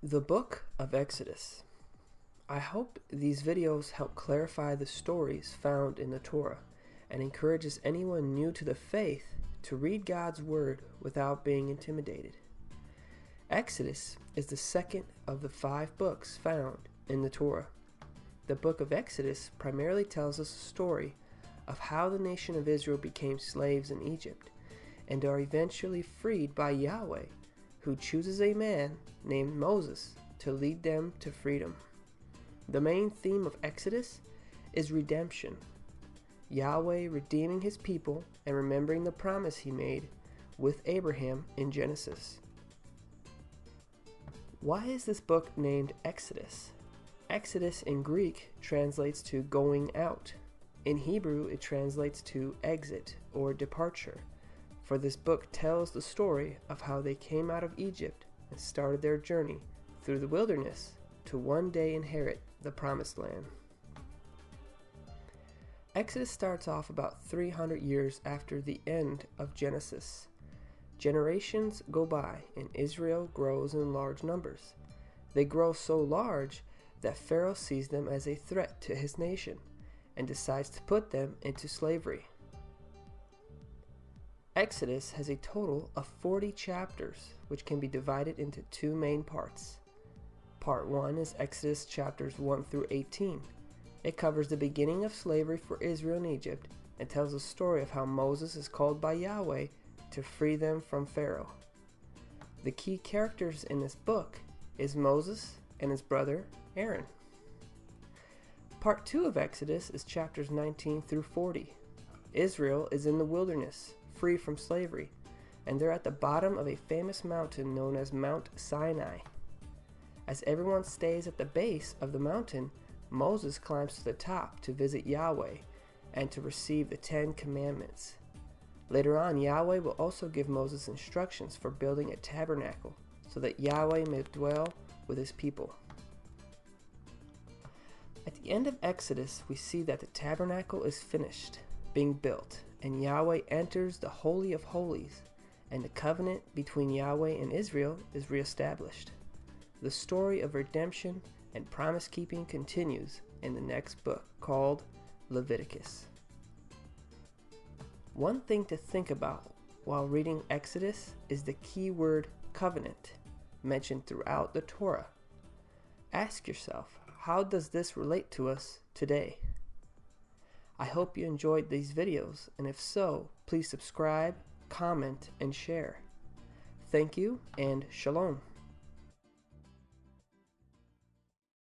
The Book of Exodus. I hope these videos help clarify the stories found in the Torah and encourages anyone new to the faith to read God's Word without being intimidated. Exodus is the second of the 5 books found in the Torah. The Book of Exodus primarily tells us a story of how the nation of Israel became slaves in Egypt and are eventually freed by Yahweh, who chooses a man named Moses to lead them to freedom. The main theme of Exodus is redemption. Yahweh redeeming his people and remembering the promise he made with Abraham in Genesis. Why is this book named Exodus? Exodus in Greek translates to going out. In Hebrew, it translates to exit or departure. For this book tells the story of how they came out of Egypt and started their journey through the wilderness to one day inherit the promised land. Exodus starts off about 300 years after the end of Genesis. Generations go by and Israel grows in large numbers. They grow so large that Pharaoh sees them as a threat to his nation and decides to put them into slavery. Exodus has a total of 40 chapters, which can be divided into 2 main parts. Part 1 is Exodus chapters 1 through 18. It covers the beginning of slavery for Israel in Egypt and tells the story of how Moses is called by Yahweh to free them from Pharaoh. The key characters in this book is Moses and his brother Aaron. Part 2 of Exodus is chapters 19 through 40. Israel is in the wilderness, free from slavery, and they're at the bottom of a famous mountain known as Mount Sinai. As everyone stays at the base of the mountain, Moses climbs to the top to visit Yahweh and to receive the 10 Commandments. Later on, Yahweh will also give Moses instructions for building a tabernacle so that Yahweh may dwell with his people. At the end of Exodus, we see that the tabernacle is finished, being built, and Yahweh enters the Holy of Holies, and the covenant between Yahweh and Israel is reestablished. The story of redemption and promise-keeping continues in the next book called Leviticus. One thing to think about while reading Exodus is the key word covenant mentioned throughout the Torah. Ask yourself, how does this relate to us today? I hope you enjoyed these videos, and if so, please subscribe, comment, and share. Thank you, and shalom.